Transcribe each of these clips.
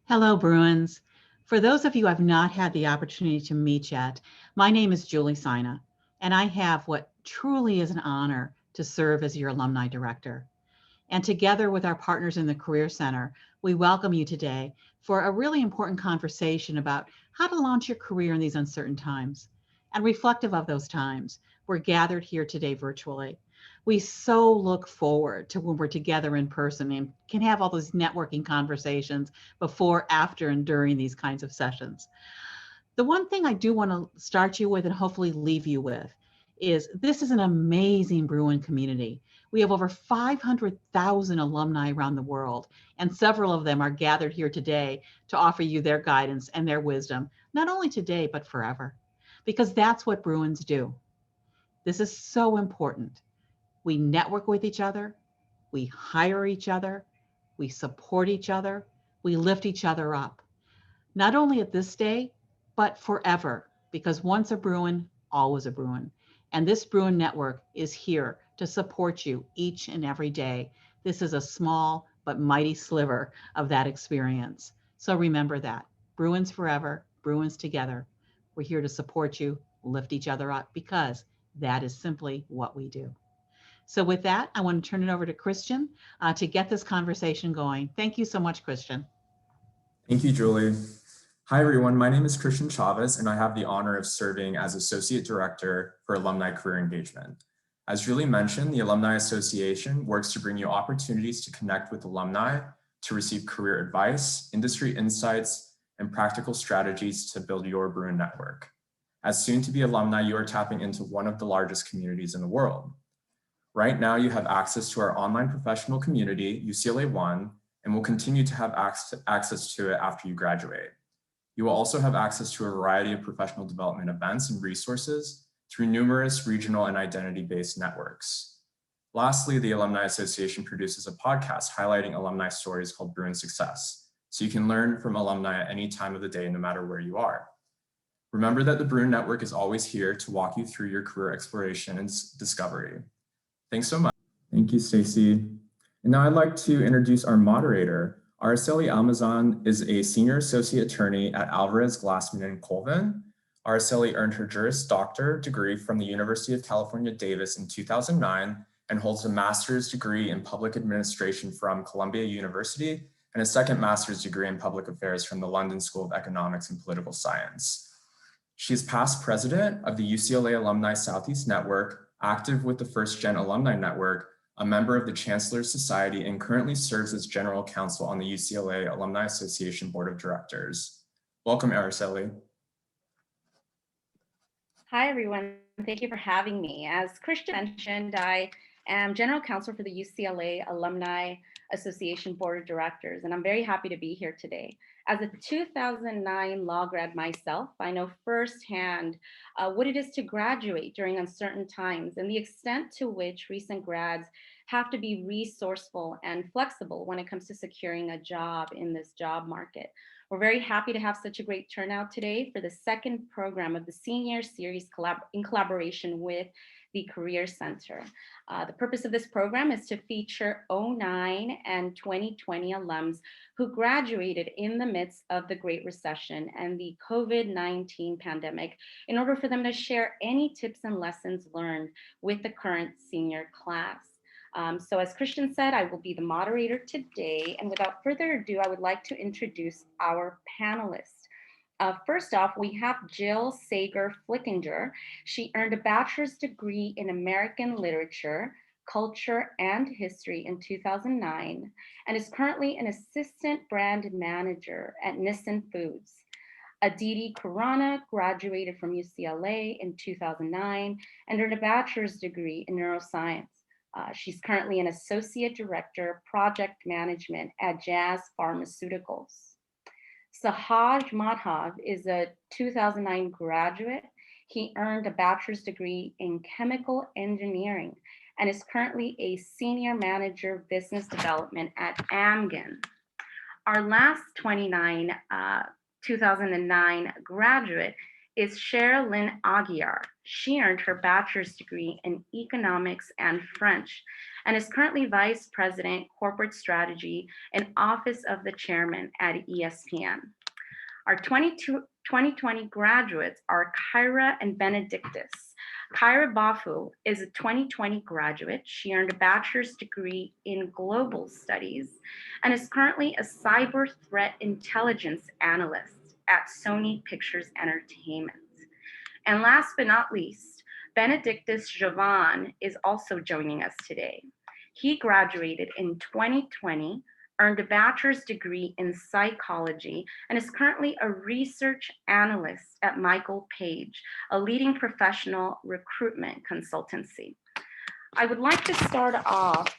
Hello, Bruins. For those of you I've not had the opportunity to meet yet, my name is Julie Sina, and I have what truly is an honor to serve as your alumni director. And together with our partners in the Career Center, we welcome you today for a really important conversation about how to launch your career in these uncertain times. And reflective of those times, we're gathered here today virtually. We so look forward to when we're together in person and can have all those networking conversations before, after, and during these kinds of sessions. The one thing I do want to start you with and hopefully leave you with is this is an amazing Bruin community. We have over 500,000 alumni around the world, and several of them are gathered here today to offer you their guidance and their wisdom, not only today, but forever, because that's what Bruins do. This is so important. We network with each other, we hire each other, we support each other, we lift each other up, not only at this day, but forever, because once a Bruin, always a Bruin. And this Bruin network is here to support you each and every day. This is a small but mighty sliver of that experience. So remember that. Bruins forever, Bruins together. We're here to support you, lift each other up, because that is simply what we do. So with that, I want to turn it over to Christian to get this conversation going. Thank you so much, Christian. Thank you, Julie. Hi, everyone. My name is Christian Chavez, and I have the honor of serving as Associate Director for Alumni Career Engagement. As Julie mentioned, the Alumni Association works to bring you opportunities to connect with alumni, to receive career advice, industry insights, and practical strategies to build your Bruin network. As soon-to-be alumni, you are tapping into one of the largest communities in the world. Right now, you have access to our online professional community, UCLA One, and will continue to have access to it after you graduate. You will also have access to a variety of professional development events and resources through numerous regional and identity-based networks. Lastly, the Alumni Association produces a podcast highlighting alumni stories called Bruin Success, so you can learn from alumni at any time of the day, no matter where you are. Remember that the Bruin Network is always here to walk you through your career exploration and discovery. Thanks so much. Thank you, Stacy. And now I'd like to introduce our moderator. Araceli Almazan is a senior associate attorney at Alvarez, Glassman and Colvin. Araceli earned her Juris Doctor degree from the University of California, Davis in 2009 and holds a master's degree in public administration from Columbia University and a second master's degree in public affairs from the London School of Economics and Political Science. She is past president of the UCLA Alumni Southeast Network, active with the First Gen Alumni Network, a member of the Chancellor's Society, and currently serves as general counsel on the UCLA Alumni Association Board of Directors. Welcome, Araceli. Hi, everyone. Thank you for having me. As Christian mentioned, I am general counsel for the UCLA Alumni Association Board of Directors, and I'm very happy to be here today. As a 2009 law grad myself, I know firsthand what it is to graduate during uncertain times and the extent to which recent grads have to be resourceful and flexible when it comes to securing a job in this job market. We're very happy to have such a great turnout today for the second program of the Senior Series in collaboration with the Career Center. The purpose of this program is to feature 2009 and 2020 alums who graduated in the midst of the Great Recession and the COVID-19 pandemic in order for them to share any tips and lessons learned with the current senior class. So as Christian said, I will be the moderator today. And without further ado, I would like to introduce our panelists. First off, we have Jill Sager Flickinger. She earned a bachelor's degree in American Literature, Culture, and History in 2009, and is currently an assistant brand manager at Nissin Foods. Aditi Khurana graduated from UCLA in 2009 and earned a bachelor's degree in neuroscience. She's currently an associate director, project management at Jazz Pharmaceuticals. Sahaj Madhav is a 2009 graduate. He earned a bachelor's degree in chemical engineering and is currently a senior manager of business development at Amgen. Our last 2009 graduate is Chara-Lynn Auiar. She earned her bachelor's degree in economics and French and is currently Vice President, Corporate Strategy and Office of the Chairman at ESPN. Our 2020 graduates are Kyra and Benedictus. Kyra Baffo is a 2020 graduate. She earned a bachelor's degree in global studies and is currently a cyber threat intelligence analyst at Sony Pictures Entertainment. And last but not least, Benedictus Jovan is also joining us today. He graduated in 2020, earned a bachelor's degree in psychology, and is currently a research analyst at Michael Page, a leading professional recruitment consultancy. I would like to start off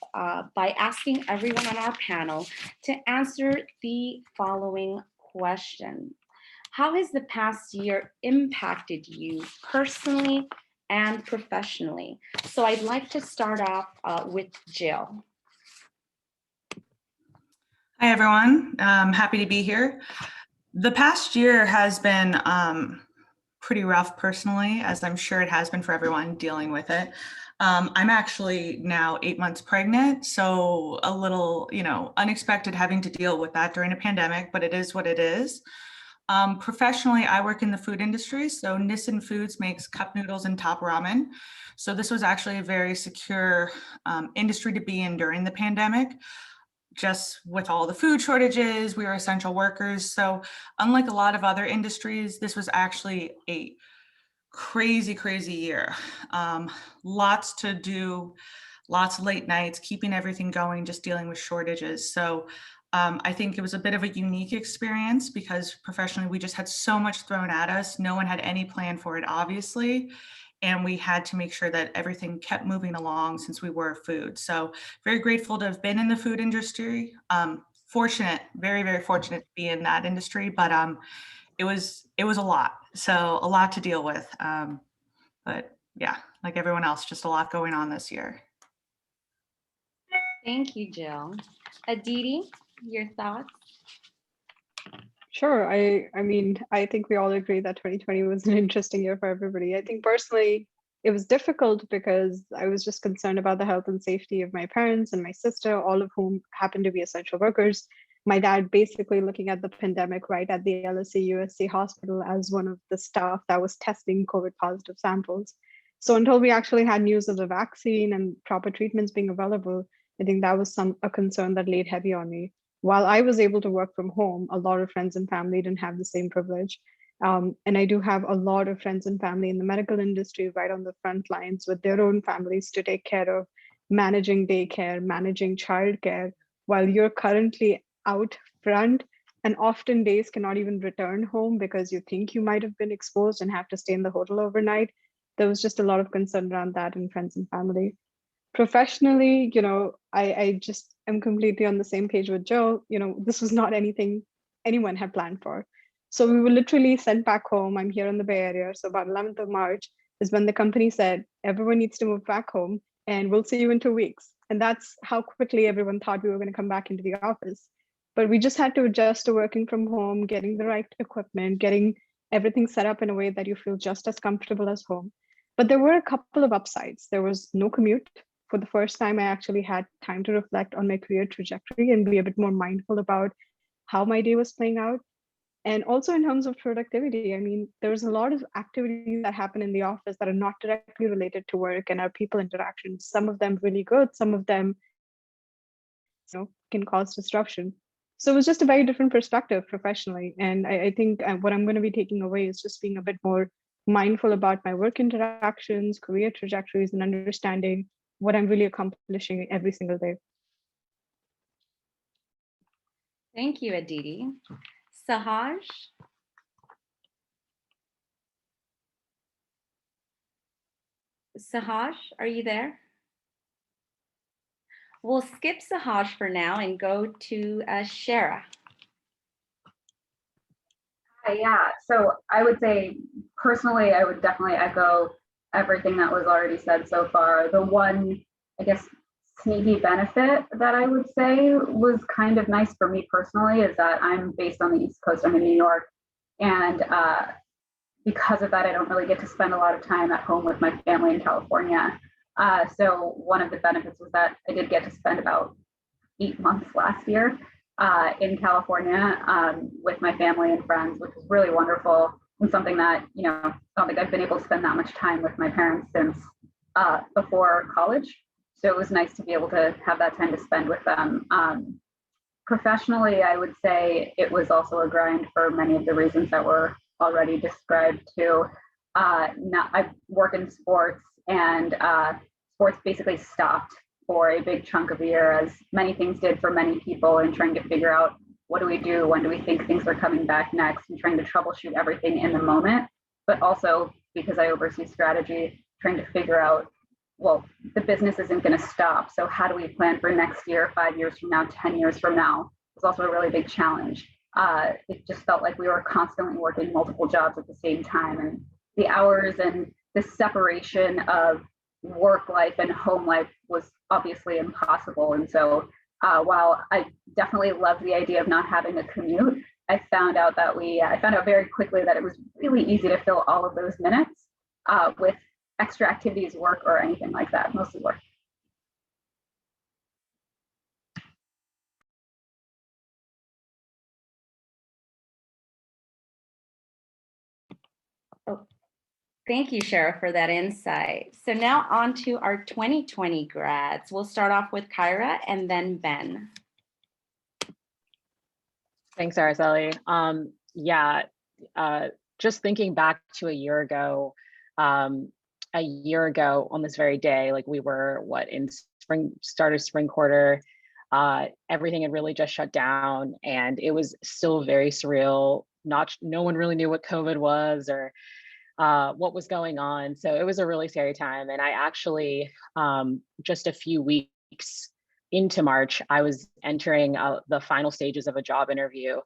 by asking everyone on our panel to answer the following question. How has the past year impacted you personally and professionally? So I'd like to start off with Jill. Hi, everyone. I'm happy to be here. The past year has been pretty rough personally, as I'm sure it has been for everyone dealing with it. I'm actually now 8 months pregnant, so a little, unexpected having to deal with that during a pandemic, but it is what it is. Professionally, I work in the food industry, so Nissin Foods makes cup noodles and top ramen. So this was actually a very secure industry to be in during the pandemic. Just with all the food shortages, we were essential workers. So unlike a lot of other industries, this was actually a crazy, crazy year. Lots to do, lots of late nights, keeping everything going, just dealing with shortages. So I think it was a bit of a unique experience because professionally, we just had so much thrown at us. No one had any plan for it, obviously. And we had to make sure that everything kept moving along since we were food. So very grateful to have been in the food industry. Fortunate, very, very fortunate to be in that industry, but it was a lot. So a lot to deal with. But yeah, like everyone else, just a lot going on this year. Thank you, Jill. Aditi, your thoughts? Sure. I mean, I think we all agree that 2020 was an interesting year for everybody. I think personally, it was difficult because I was just concerned about the health and safety of my parents and my sister, all of whom happened to be essential workers. My dad basically looking at the pandemic right at the LSE USC hospital as one of the staff that was testing COVID positive samples. So until we actually had news of the vaccine and proper treatments being available, I think that was a concern that laid heavy on me. While I was able to work from home, a lot of friends and family didn't have the same privilege. And I do have a lot of friends and family in the medical industry right on the front lines with their own families to take care of, managing daycare, managing childcare, while you're currently out front and often days cannot even return home because you think you might have been exposed and have to stay in the hotel overnight. There was just a lot of concern around that in friends and family. Professionally, I just am completely on the same page with Joe. This was not anything anyone had planned for. So we were literally sent back home. I'm here in the Bay Area. So about 11th of March is when the company said, everyone needs to move back home and we'll see you in 2 weeks. And that's how quickly everyone thought we were going to come back into the office. But we just had to adjust to working from home, getting the right equipment, getting everything set up in a way that you feel just as comfortable as home. But there were a couple of upsides. There was no commute. For the first time, I actually had time to reflect on my career trajectory and be a bit more mindful about how my day was playing out. And also in terms of productivity, I mean, there's a lot of activities that happen in the office that are not directly related to work and our people interactions. Some of them really good, some of them can cause disruption. So it was just a very different perspective professionally. And I think what I'm going to be taking away is just being a bit more mindful about my work interactions, career trajectories, and understanding what I'm really accomplishing every single day. Thank you, Aditi. Sahaj? Sahaj, are you there? We'll skip Sahaj for now and go to Chara. Yeah, so I would say personally, I would definitely echo everything that was already said so far. The one, I guess, sneaky benefit that I would say was kind of nice for me personally is that I'm based on the East Coast. I'm in New York, and because of that, I don't really get to spend a lot of time at home with my family in California. So one of the benefits was that I did get to spend about 8 months last year in California with my family and friends, which was really wonderful, and something that, I don't think I've been able to spend that much time with my parents since before college. So it was nice to be able to have that time to spend with them. Professionally, I would say it was also a grind for many of the reasons that were already described too. I work in sports, and sports basically stopped for a big chunk of the year, as many things did for many people, in trying to figure out what do we do, when do we think things are coming back next, and trying to troubleshoot everything in the moment. But also, because I oversee strategy, trying to figure out, well, the business isn't going to stop. So how do we plan for next year, 5 years from now, 10 years from now? It's also a really big challenge. It just felt like we were constantly working multiple jobs at the same time, and the hours and the separation of work life and home life was obviously impossible. And so while I definitely loved the idea of not having a commute, I found out very quickly that it was really easy to fill all of those minutes with extra activities, work, or anything like that, mostly work. Oh, thank you, Chara, for that insight. So now on to our 2020 grads. We'll start off with Kyra and then Ben. Thanks, Araceli. Just thinking back to a year ago on this very day, like we were in start of spring quarter, everything had really just shut down, and it was still very surreal. No one really knew what COVID was or what was going on. So it was a really scary time. And I actually, just a few weeks into March, I was entering the final stages of a job interview.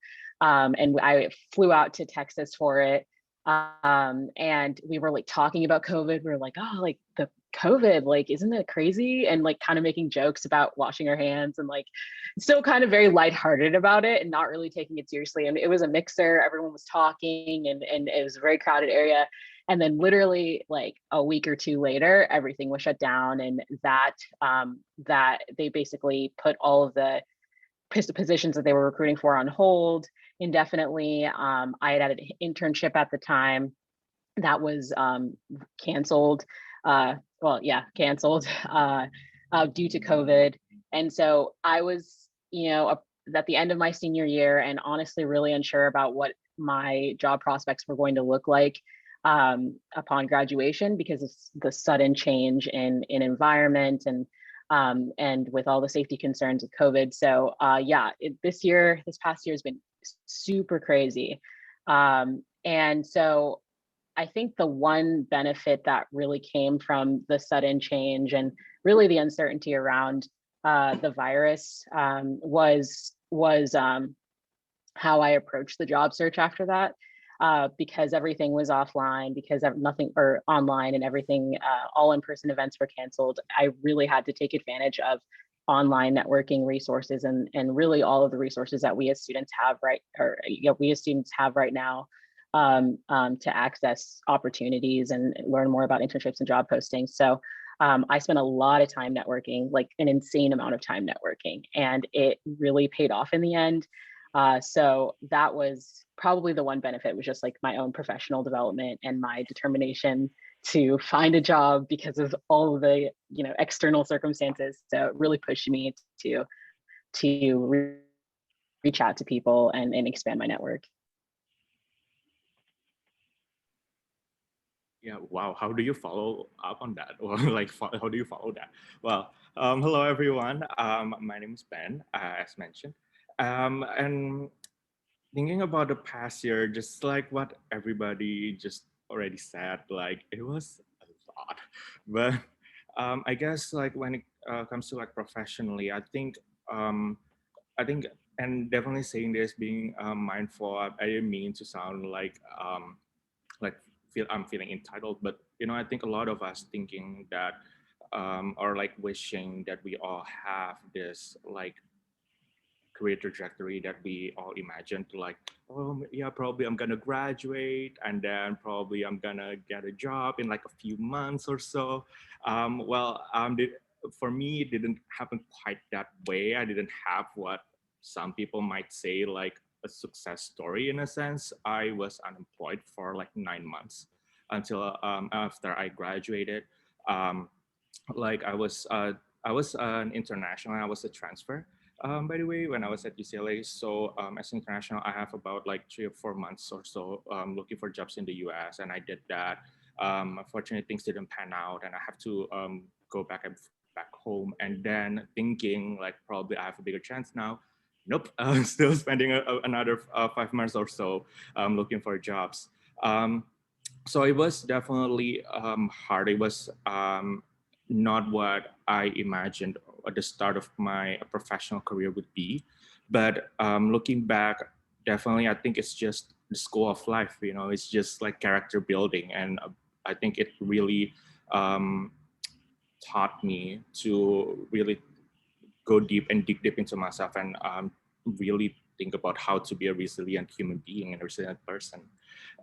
And I flew out to Texas for it. And we were like talking about COVID. We were like, oh, like the COVID, like, isn't that crazy? And like kind of making jokes about washing our hands and like still kind of very lighthearted about it and not really taking it seriously. And it was a mixer, everyone was talking, and it was a very crowded area. And then literally like a week or two later, everything was shut down, and that they basically put all of the positions that they were recruiting for on hold indefinitely. I had an internship at the time that was canceled. Canceled due to COVID. And so I was, at the end of my senior year, and honestly really unsure about what my job prospects were going to look like upon graduation, because of the sudden change in environment and with all the safety concerns of COVID. So this past year has been super crazy. And so I think the one benefit that really came from the sudden change and really the uncertainty around the virus was how I approached the job search after that. Because everything was offline, because online, and everything, all in-person events were canceled. I really had to take advantage of online networking resources and really all of the resources that we as students have right now to access opportunities and learn more about internships and job postings. So I spent a lot of time networking, like an insane amount of time networking, and it really paid off in the end. So that was probably the one benefit, was just like my own professional development and my determination to find a job because of all of the external circumstances. So it really pushed me to reach out to people and expand my network. Yeah, wow. How do you follow up on that? Or like, how do you follow that? Well, hello, everyone. My name is Ben, as mentioned. And thinking about the past year, just like what everybody just already said, like it was a lot. But I guess like when it comes to like professionally, I think, and definitely saying this, being mindful, I didn't mean to sound like I'm feeling entitled, but I think a lot of us thinking that or like wishing that we all have this like career trajectory that we all imagined, like, oh yeah, probably I'm gonna graduate and then probably I'm gonna get a job in like a few months or so. For me, it didn't happen quite that way. I didn't have what some people might say like a success story in a sense. I was unemployed for like 9 months until after I graduated. Like I was an international. I was a transfer. By the way, when I was at UCLA, so as international, I have about like 3 or 4 months or so looking for jobs in the US, and I did that. Unfortunately, things didn't pan out, and I have to go back home. And then thinking like probably I have a bigger chance now. Nope, still spending another 5 months or so looking for jobs. So it was definitely hard. It was not what I imagined at the start of my professional career would be. But looking back, definitely, I think it's just the school of life. You know, it's just like character building, and I think it really taught me to really go deep and dig deep into myself and really think about how to be a resilient human being and a resilient person.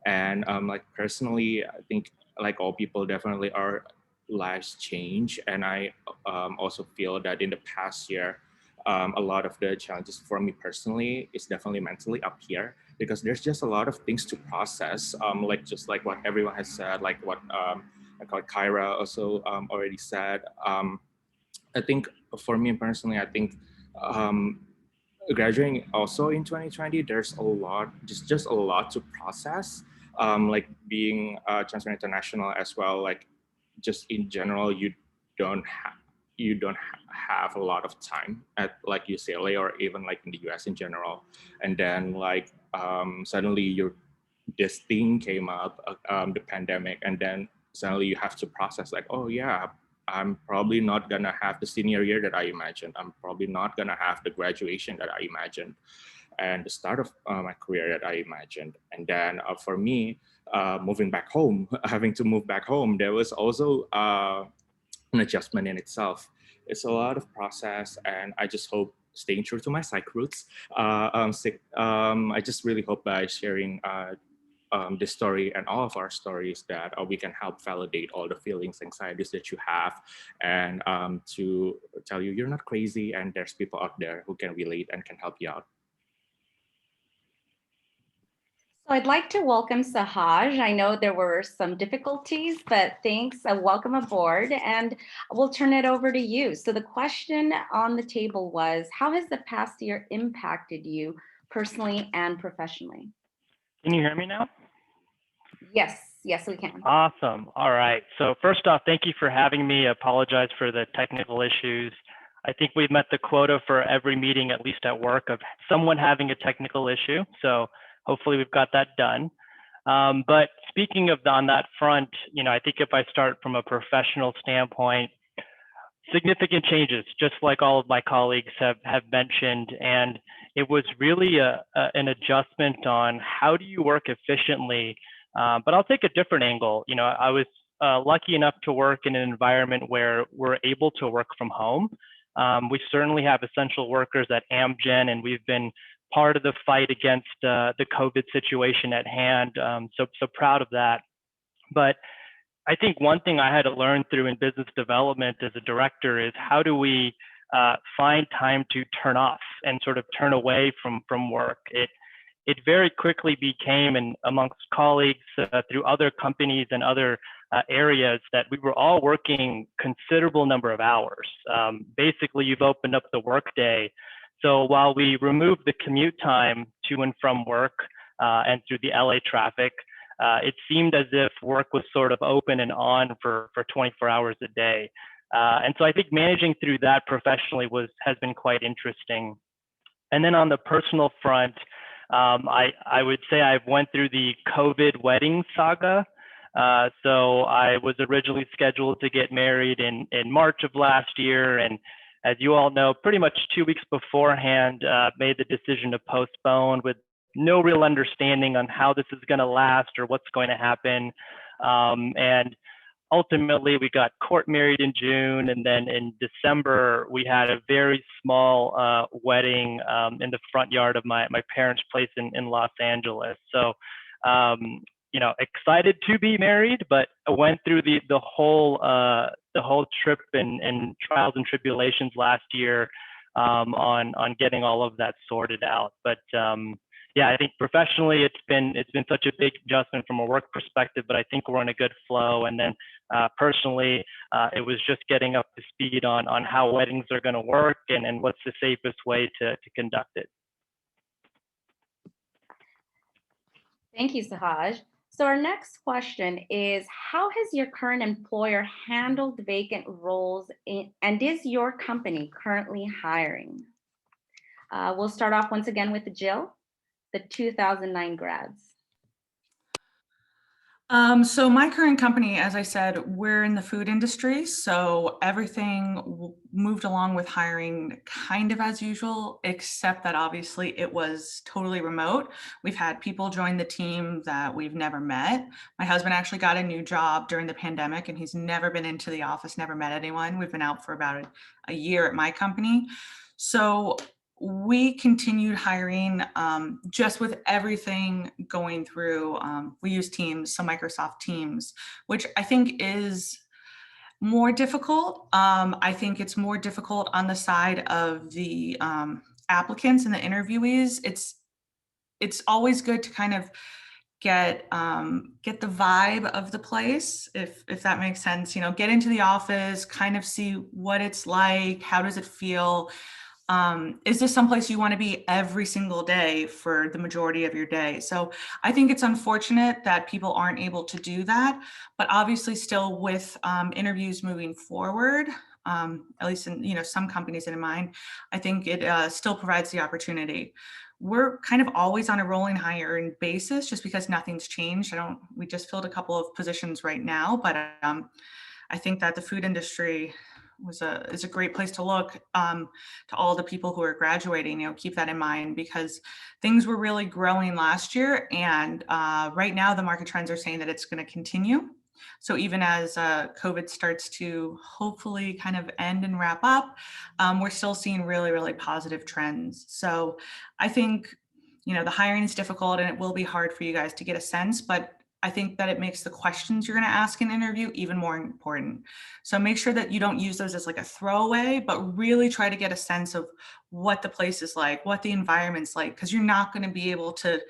And like personally, I think like all people, definitely our lives change. And I also feel that in the past year, a lot of the challenges for me personally is definitely mentally up here, because there's just a lot of things to process. Like just like what everyone has said, like what I call Kyra also already said. I think for me personally, I think graduating also in 2020, there's a lot, just a lot to process. Like being transfer international as well, like just in general, you don't have a lot of time at like UCLA or even like in the US in general. And then like suddenly this thing came up, the pandemic, and then suddenly you have to process like, oh yeah, I'm probably not gonna have the senior year that I imagined. I'm probably not gonna have the graduation that I imagined and the start of my career that I imagined. And then for me, moving back home, having to move back home, there was also an adjustment in itself. It's a lot of process, and I just hope staying true to my psych roots. I just really hope by sharing this story and all of our stories that we can help validate all the feelings, anxieties that you have, and to tell you you're not crazy and there's people out there who can relate and can help you out. So I'd like to welcome Sahaj. I know there were some difficulties, but thanks. Welcome aboard, and we'll turn it over to you. So the question on the table was, how has the past year impacted you personally and professionally? Can you hear me now? Yes, yes, we can. Awesome. All right. So first off, thank you for having me. I apologize for the technical issues. I think we've met the quota for every meeting, at least at work, of someone having a technical issue. So hopefully we've got that done. But speaking of on that front, you know, I think if I start from a professional standpoint, significant changes, just like all of my colleagues have mentioned. And it was really an adjustment on how do you work efficiently. But I'll take a different angle. You know, I was lucky enough to work in an environment where we're able to work from home. We certainly have essential workers at Amgen, and we've been part of the fight against the COVID situation at hand. So proud of that. But I think one thing I had to learn through in business development as a director is how do we find time to turn off and sort of turn away from work. It very quickly became, and amongst colleagues through other companies and other areas, that we were all working considerable number of hours. Basically, you've opened up the workday. So while we removed the commute time to and from work and through the LA traffic, it seemed as if work was sort of open and on for 24 hours a day. And so I think managing through that professionally has been quite interesting. And then on the personal front, I would say I went through the COVID wedding saga. So I was originally scheduled to get married in March of last year. And as you all know, pretty much 2 weeks beforehand, made the decision to postpone with no real understanding on how this is going to last or what's going to happen. And ultimately we got court married in June, and then in December we had a very small wedding in the front yard of my parents' place in Los Angeles. So you know, excited to be married, but I went through the whole trip and trials and tribulations last year on getting all of that sorted out. But yeah, I think professionally it's been such a big adjustment from a work perspective, but I think we're in a good flow. And then personally, it was just getting up to speed on how weddings are going to work and what's the safest way to conduct it. Thank you, Sahaj. So our next question is, how has your current employer handled vacant roles and is your company currently hiring? We'll start off once again with Jill, the 2009 grads. So my current company, as I said, we're in the food industry. So everything moved along with hiring kind of as usual, except that obviously it was totally remote. We've had people join the team that we've never met. My husband actually got a new job during the pandemic and he's never been into the office, never met anyone. We've been out for about a year at my company. So we continued hiring just with everything going through. We use Teams, so Microsoft Teams, which I think is more difficult. I think it's more difficult on the side of the applicants and the interviewees. It's always good to kind of get the vibe of the place, if that makes sense. You know, get into the office, kind of see what it's like. How does it feel? Is this someplace you want to be every single day for the majority of your day? So I think it's unfortunate that people aren't able to do that, but obviously still with interviews moving forward, at least in some companies in mind, I think it still provides the opportunity. We're kind of always on a rolling hiring basis just because nothing's changed. We just filled a couple of positions right now, but I think that the food industry is a great place to look to all the people who are graduating. Keep that in mind because things were really growing last year, and right now the market trends are saying that it's going to continue. So even as COVID starts to hopefully kind of end and wrap up, we're still seeing really, really positive trends. So I think the hiring is difficult and it will be hard for you guys to get a sense, but I think that it makes the questions you're going to ask in an interview even more important. So make sure that you don't use those as like a throwaway, but really try to get a sense of what the place is like, what the environment's like, because you're not going to be able to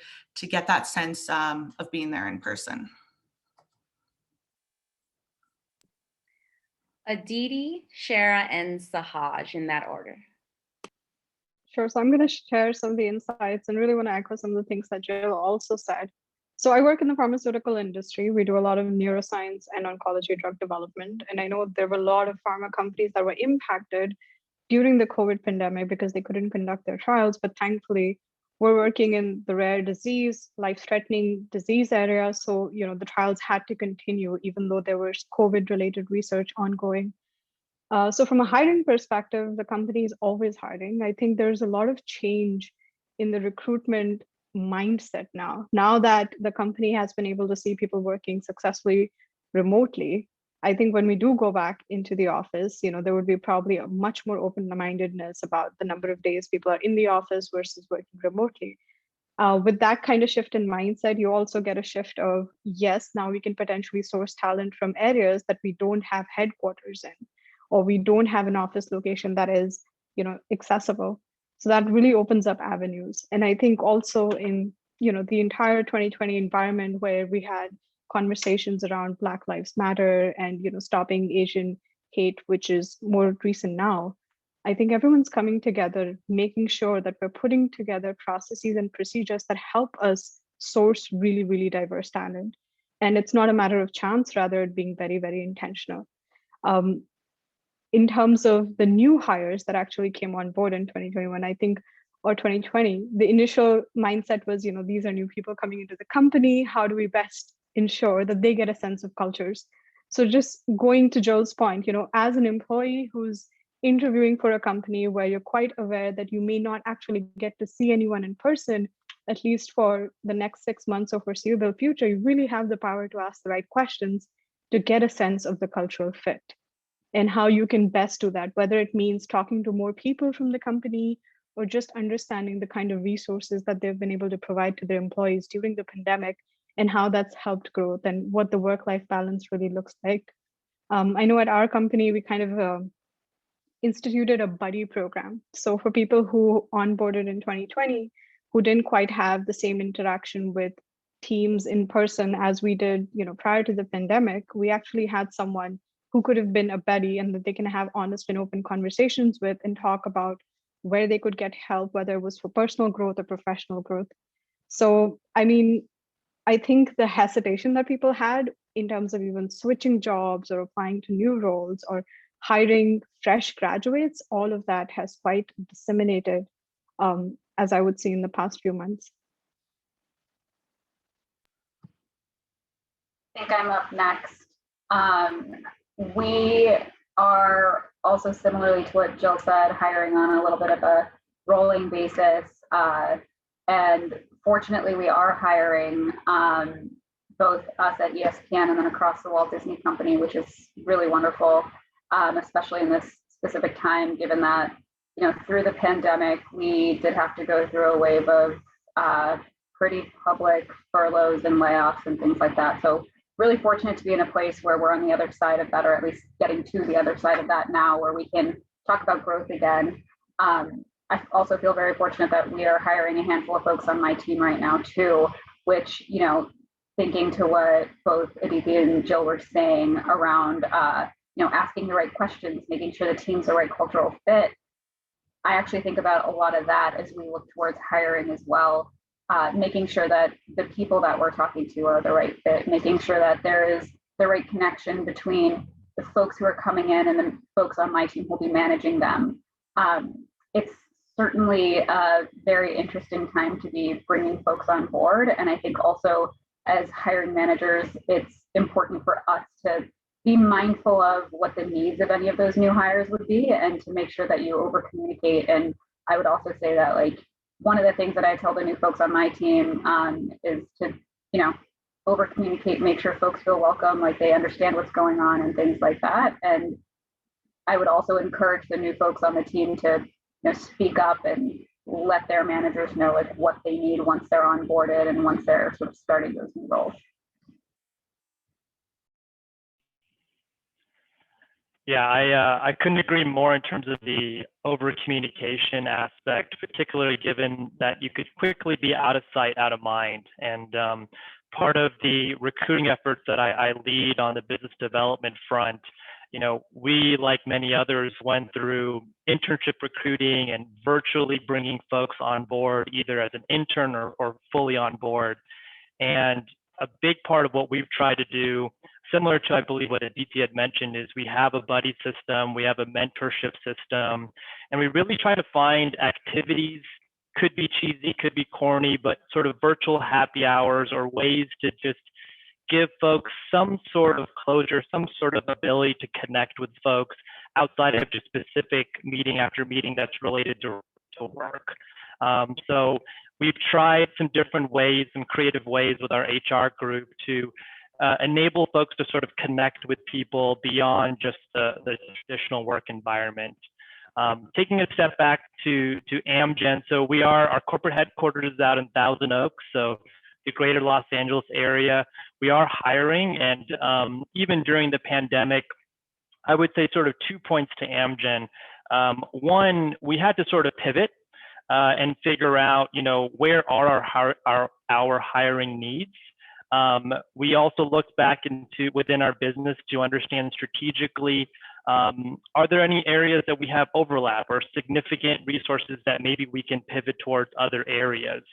get that sense of being there in person. Aditi, Chara, and Sahaj in that order. Sure. So I'm going to share some of the insights and really want to echo some of the things that Jill also said. So I work in the pharmaceutical industry. We do a lot of neuroscience and oncology drug development. And I know there were a lot of pharma companies that were impacted during the COVID pandemic because they couldn't conduct their trials. But thankfully, we're working in the rare disease, life-threatening disease area. So, the trials had to continue even though there was COVID-related research ongoing. So from a hiring perspective, the company is always hiring. I think there's a lot of change in the recruitment mindset now that the company has been able to see people working successfully remotely. I think when we do go back into the office, there would be probably a much more open-mindedness about the number of days people are in the office versus working remotely. With that kind of shift in mindset, you also get a shift of, yes, now we can potentially source talent from areas that we don't have headquarters in, or we don't have an office location that is, accessible. So that really opens up avenues. And I think also in, the entire 2020 environment where we had conversations around Black Lives Matter and, stopping Asian hate, which is more recent now, I think everyone's coming together, making sure that we're putting together processes and procedures that help us source really, really diverse talent. And it's not a matter of chance, rather it being very, very intentional. In terms of the new hires that actually came on board in 2021, I think, or 2020, the initial mindset was, these are new people coming into the company. How do we best ensure that they get a sense of cultures? So just going to Joel's point, as an employee who's interviewing for a company where you're quite aware that you may not actually get to see anyone in person, at least for the next 6 months or foreseeable future, you really have the power to ask the right questions to get a sense of the cultural fit and how you can best do that, whether it means talking to more people from the company or just understanding the kind of resources that they've been able to provide to their employees during the pandemic and how that's helped growth and what the work-life balance really looks like. I know at our company, we kind of instituted a buddy program. So for people who onboarded in 2020, who didn't quite have the same interaction with teams in person as we did, prior to the pandemic, we actually had someone who could have been a buddy and that they can have honest and open conversations with and talk about where they could get help, whether it was for personal growth or professional growth. So, I mean, I think the hesitation that people had in terms of even switching jobs or applying to new roles or hiring fresh graduates, all of that has quite disseminated, as I would say, in the past few months. I think I'm up next. We are also, similarly to what Jill said, hiring on a little bit of a rolling basis. And fortunately, we are hiring both us at ESPN and then across the Walt Disney Company, which is really wonderful, especially in this specific time, given that, through the pandemic, we did have to go through a wave of pretty public furloughs and layoffs and things like that. So really fortunate to be in a place where we're on the other side of that, or at least getting to the other side of that now, where we can talk about growth again. I also feel very fortunate that we are hiring a handful of folks on my team right now too, which, thinking to what both Aditi and Jill were saying around, asking the right questions, making sure the team's the right cultural fit. I actually think about a lot of that as we look towards hiring as well. Making sure that the people that we're talking to are the right fit, making sure that there is the right connection between the folks who are coming in and the folks on my team who will be managing them. It's certainly a very interesting time to be bringing folks on board. And I think also as hiring managers, it's important for us to be mindful of what the needs of any of those new hires would be and to make sure that you over communicate. And I would also say that, like, one of the things that I tell the new folks on my team is to, over communicate, make sure folks feel welcome, like they understand what's going on and things like that. And I would also encourage the new folks on the team to speak up and let their managers know like what they need once they're onboarded and once they're sort of starting those new roles. Yeah, I couldn't agree more in terms of the over communication aspect, particularly given that you could quickly be out of sight, out of mind. And part of the recruiting efforts that I lead on the business development front, we, like many others, went through internship recruiting and virtually bringing folks on board, either as an intern or fully on board. And a big part of what we've tried to do, similar to, I believe, what Aditi had mentioned, is we have a buddy system, we have a mentorship system, and we really try to find activities, could be cheesy, could be corny, but sort of virtual happy hours or ways to just give folks some sort of closure, some sort of ability to connect with folks outside of just specific meeting after meeting that's related to work. So we've tried some different ways, some creative ways with our HR group to enable folks to sort of connect with people beyond just the traditional work environment. Taking a step back to Amgen, so our corporate headquarters is out in Thousand Oaks, so the greater Los Angeles area. We are hiring, and even during the pandemic, I would say sort of 2 points to Amgen. One, we had to sort of pivot and figure out, where are our hiring needs. We also looked back within our business to understand strategically, are there any areas that we have overlap or significant resources that maybe we can pivot towards other areas?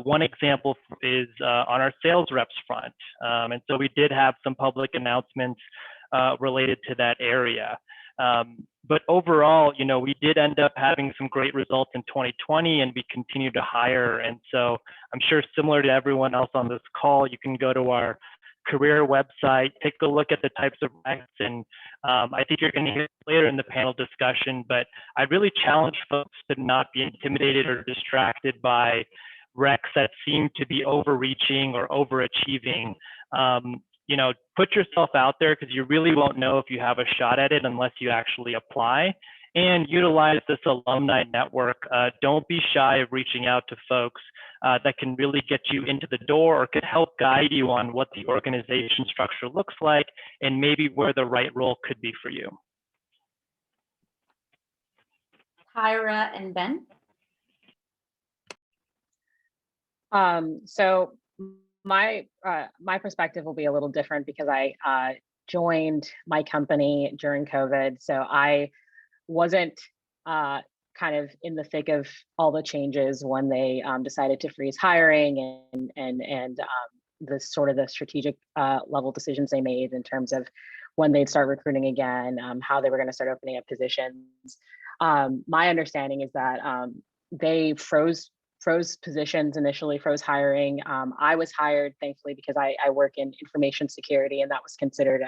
One example is on our sales reps front. And so we did have some public announcements related to that area. But overall, we did end up having some great results in 2020, and we continue to hire. And so I'm sure, similar to everyone else on this call, you can go to our career website, take a look at the types of recs, and I think you're going to hear later in the panel discussion, but I really challenge folks to not be intimidated or distracted by recs that seem to be overreaching or overachieving. put yourself out there, because you really won't know if you have a shot at it unless you actually apply, and utilize this alumni network. Don't be shy of reaching out to folks that can really get you into the door or could help guide you on what the organization structure looks like and maybe where the right role could be for you. Kyra and Ben. So my perspective will be a little different because I joined my company during COVID. So I wasn't kind of in the thick of all the changes when they decided to freeze hiring and the sort of the strategic level decisions they made in terms of when they'd start recruiting again, how they were going to start opening up positions. My understanding is that they froze positions initially, froze hiring. I was hired, thankfully, because I work in information security, and that was considered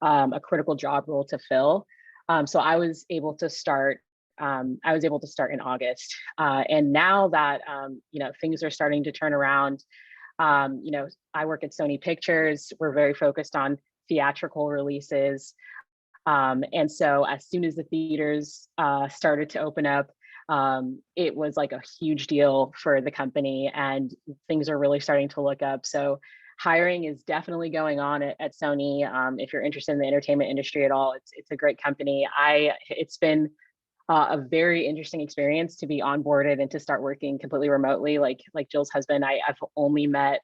a critical job role to fill. So I was able to start. I was able to start in August, and now that things are starting to turn around. I work at Sony Pictures. We're very focused on theatrical releases, and so as soon as the theaters started to open up, it was like a huge deal for the company, and things are really starting to look up. So hiring is definitely going on at Sony. If you're interested in the entertainment industry at all, it's a great company. It's been a very interesting experience to be onboarded and to start working completely remotely. Like Jill's husband, I've only met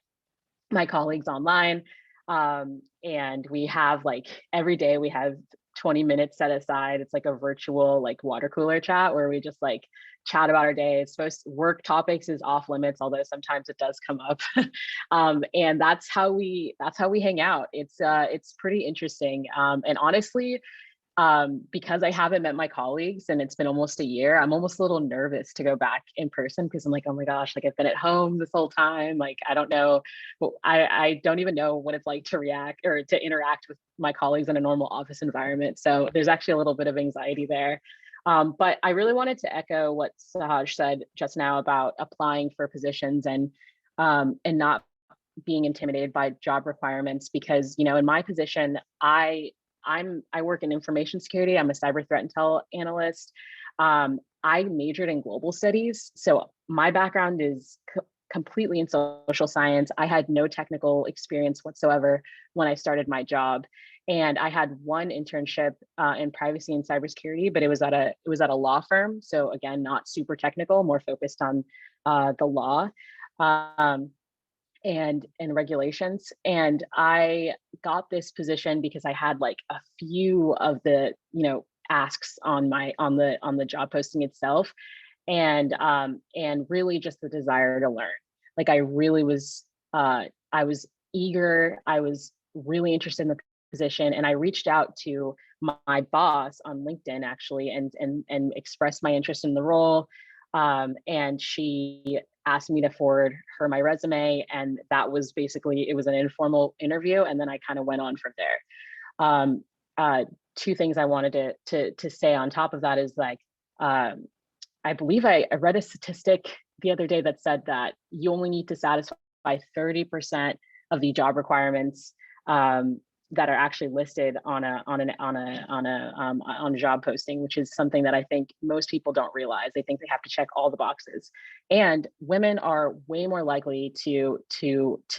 my colleagues online, and we have every day we have 20 minutes set aside. It's like a virtual water cooler chat where we just chat about our day. It's work topics is off limits, although sometimes it does come up. And that's how we hang out. It's pretty interesting. And honestly, because I haven't met my colleagues and it's been almost a year, I'm almost a little nervous to go back in person because I'm like, oh my gosh, I've been at home this whole time. I don't know, I don't even know what it's like to react or to interact with my colleagues in a normal office environment. So there's actually a little bit of anxiety there. But I really wanted to echo what Sahaj said just now about applying for positions and not being intimidated by job requirements, because in my position, I work in information security. I'm a cyber threat intel analyst. I majored in global studies. So my background is completely in social science. I had no technical experience whatsoever when I started my job. And I had one internship in privacy and cybersecurity, but it was at a law firm. So again, not super technical, more focused on the law. And regulations. And I got this position because I had a few of the asks on the job posting itself, and really just the desire to learn. I really was I was eager. I was really interested in the position, and I reached out to my boss on LinkedIn actually and expressed my interest in the role. And she asked me to forward her my resume, and that was basically, it was an informal interview, and then I kind of went on from there. Two things I wanted to say on top of that is I believe I read a statistic the other day that said that you only need to satisfy 30% of the job requirements that are actually listed on a job posting, which is something that I think most people don't realize. They think they have to check all the boxes, and women are way more likely to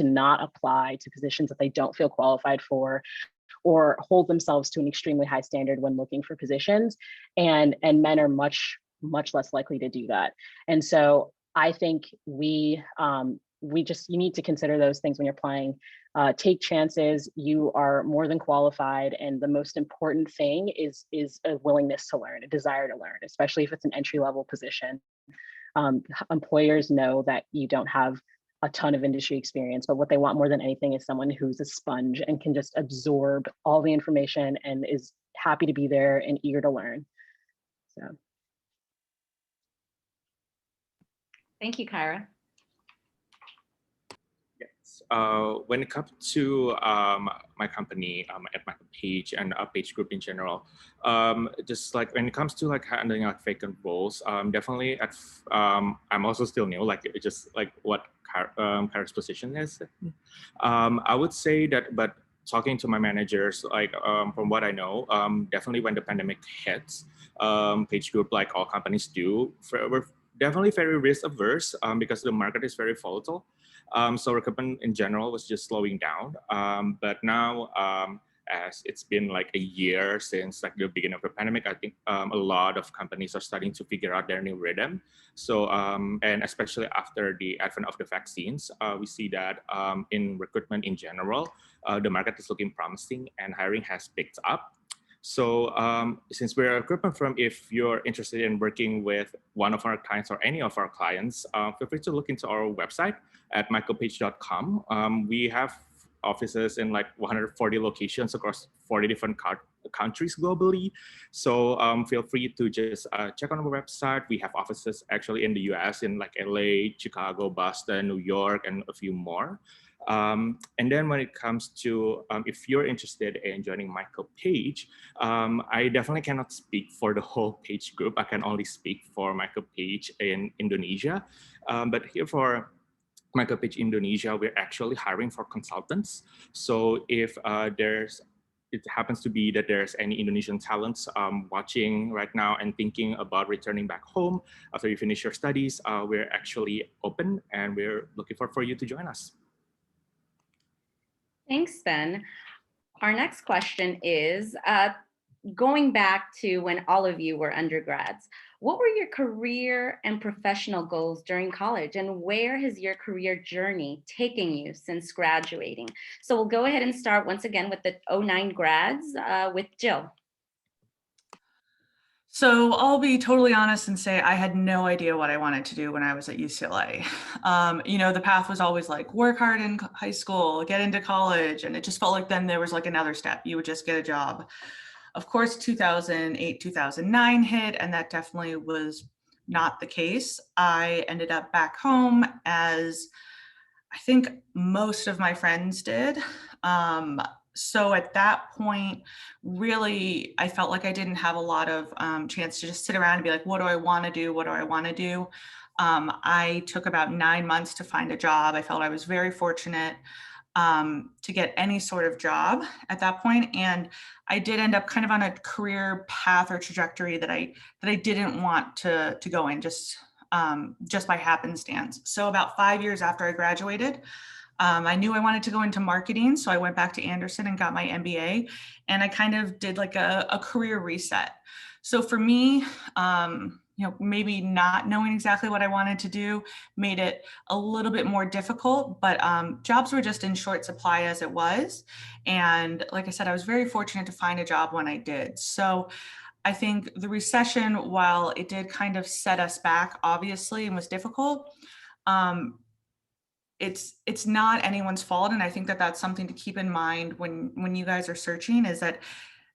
not apply to positions that they don't feel qualified for, or hold themselves to an extremely high standard when looking for positions, and men are much less likely to do that. And so I think you need to consider those things when you're applying. Take chances. You are more than qualified, and the most important thing is a willingness to learn, a desire to learn, especially if it's an entry-level position. Employers know that you don't have a ton of industry experience, but what they want more than anything is someone who's a sponge and can just absorb all the information and is happy to be there and eager to learn. So. Thank you, Kyra. When it comes to my company, at my page and a page group in general, just when it comes to handling vacant roles, definitely I'm also still new, just what Kyra's position is. I would say that, but talking to my managers, like from what I know, definitely when the pandemic hits, Page Group, like all companies do, we're definitely very risk averse because the market is very volatile. So recruitment in general was just slowing down. But now, as it's been like a year since like the beginning of the pandemic, I think a lot of companies are starting to figure out their new rhythm. So, and especially after the advent of the vaccines, we see that in recruitment in general, the market is looking promising and hiring has picked up. So since we're a recruitment firm, if you're interested in working with one of our clients or any of our clients, feel free to look into our website at michaelpage.com. We have offices in like 140 locations across 40 different countries globally. So feel free to just check on our website. We have offices actually in the US in like LA, Chicago, Boston, New York, and a few more. And then when it comes to if you're interested in joining Michael Page, I definitely cannot speak for the whole Page Group. I can only speak for Michael Page in Indonesia. But here for Michael Page Indonesia, we're actually hiring for consultants. So if it happens to be that there's any Indonesian talents watching right now and thinking about returning back home after you finish your studies, we're actually open and we're looking for you to join us. Thanks, Ben. Our next question is, going back to when all of you were undergrads, what were your career and professional goals during college, and where has your career journey taken you since graduating? So we'll go ahead and start once again with the 09 grads with Jill. So I'll be totally honest and say I had no idea what I wanted to do when I was at UCLA. You know, the path was always like work hard in high school, get into college, and it just felt like then there was like another step. You would just get a job. Of course, 2008, 2009 hit, and that definitely was not the case. I ended up back home, as I think most of my friends did. So at that point, really, I felt like I didn't have a lot of chance to just sit around and be like, what do I want to do? What do I want to do? I took about 9 months to find a job. I felt I was very fortunate to get any sort of job at that point. And I did end up kind of on a career path or trajectory that I didn't want to go in just by happenstance. So about 5 years after I graduated, I knew I wanted to go into marketing. So I went back to Anderson and got my MBA, and I kind of did like a career reset. So for me, you know, maybe not knowing exactly what I wanted to do made it a little bit more difficult, but jobs were just in short supply as it was. And like I said, I was very fortunate to find a job when I did. So I think the recession, while it did kind of set us back, obviously, and was difficult, it's not anyone's fault. And I think that that's something to keep in mind when you guys are searching, is that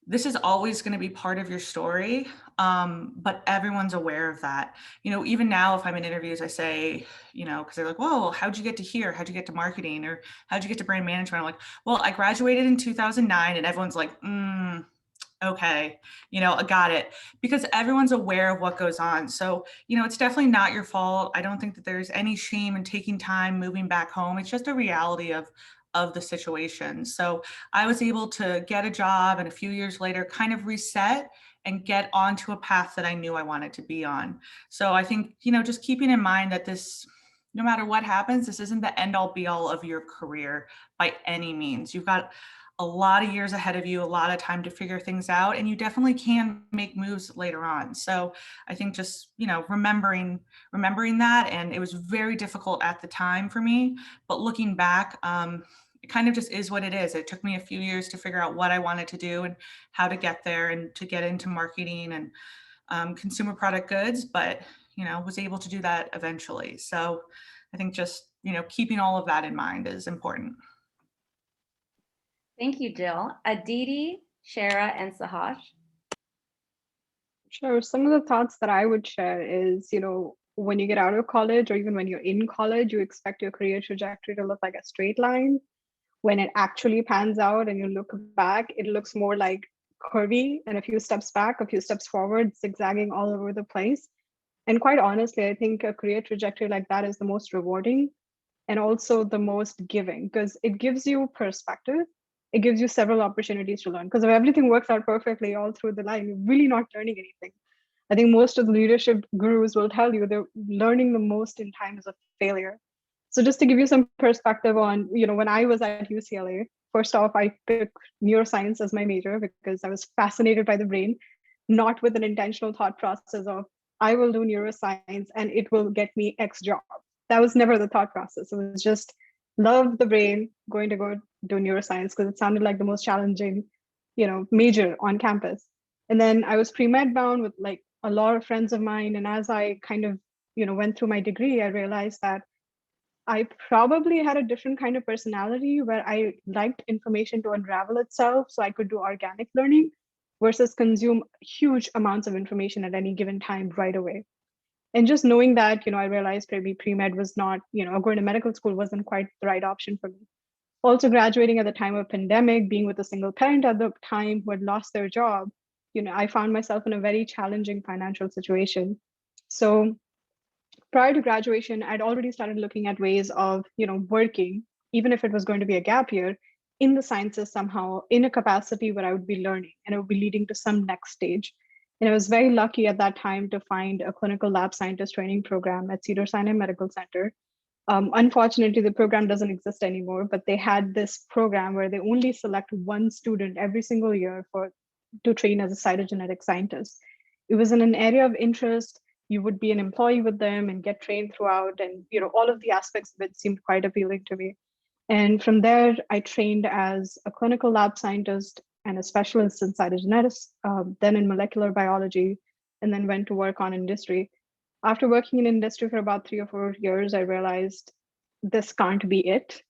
this is always going to be part of your story, but everyone's aware of that. You know, even now, if I'm in interviews, I say, you know, because they're like, whoa, how'd you get to here? How'd you get to marketing? Or how'd you get to brand management? I'm like, well, I graduated in 2009, and everyone's like, okay, you know, I got it, because everyone's aware of what goes on. So, you know, it's definitely not your fault. I don't think that there's any shame in taking time, moving back home. It's just a reality of the situation. So I was able to get a job, and a few years later kind of reset and get onto a path that I knew I wanted to be on. So I think, you know, just keeping in mind that this, no matter what happens, this isn't the end all be all of your career by any means. You've got a lot of years ahead of you, a lot of time to figure things out, and you definitely can make moves later on. So I think just, you know, remembering that, and it was very difficult at the time for me, but looking back, it kind of just is what it is. It took me a few years to figure out what I wanted to do and how to get there, and to get into marketing and consumer product goods, but, you know, was able to do that eventually. So I think just, you know, keeping all of that in mind is important. Thank you, Jill. Aditi, Chara, and Sahaj. Sure. Some of the thoughts that I would share is, you know, when you get out of college, or even when you're in college, you expect your career trajectory to look like a straight line. When it actually pans out and you look back, it looks more like curvy, and a few steps back, a few steps forward, zigzagging all over the place. And quite honestly, I think a career trajectory like that is the most rewarding, and also the most giving, because it gives you perspective. it gives you several opportunities to learn. Because if everything works out perfectly all through the line, you're really not learning anything. I think most of the leadership gurus will tell you they're learning the most in times of failure. So just to give you some perspective on, when I was at UCLA, first off, I picked neuroscience as my major because I was fascinated by the brain, not with an intentional thought process of, I will do neuroscience and it will get me X job. That was never the thought process. It was just love the brain, going to go do neuroscience because it sounded like the most challenging, major on campus. And then I was pre-med bound with like a lot of friends of mine. And as I kind of, went through my degree, I realized that I probably had a different kind of personality where I liked information to unravel itself so I could do organic learning versus consume huge amounts of information at any given time right away. And just knowing that, I realized maybe pre-med was not, going to medical school wasn't quite the right option for me. Also graduating at the time of pandemic, being with a single parent at the time who had lost their job, I found myself in a very challenging financial situation. So prior to graduation, I'd already started looking at ways of, working, even if it was going to be a gap year, in the sciences somehow, in a capacity where I would be learning and it would be leading to some next stage. And I was very lucky at that time to find a clinical lab scientist training program at Cedars-Sinai Medical Center. Unfortunately, the program doesn't exist anymore, but they had this program where they only select one student every single year to train as a cytogenetic scientist. It was in an area of interest. You would be an employee with them and get trained throughout, and all of the aspects of it seemed quite appealing to me. And from there, I trained as a clinical lab scientist and a specialist in cytogenetics, then in molecular biology, and then went to work on industry. After working in industry for about 3 or 4 years, I realized this can't be it.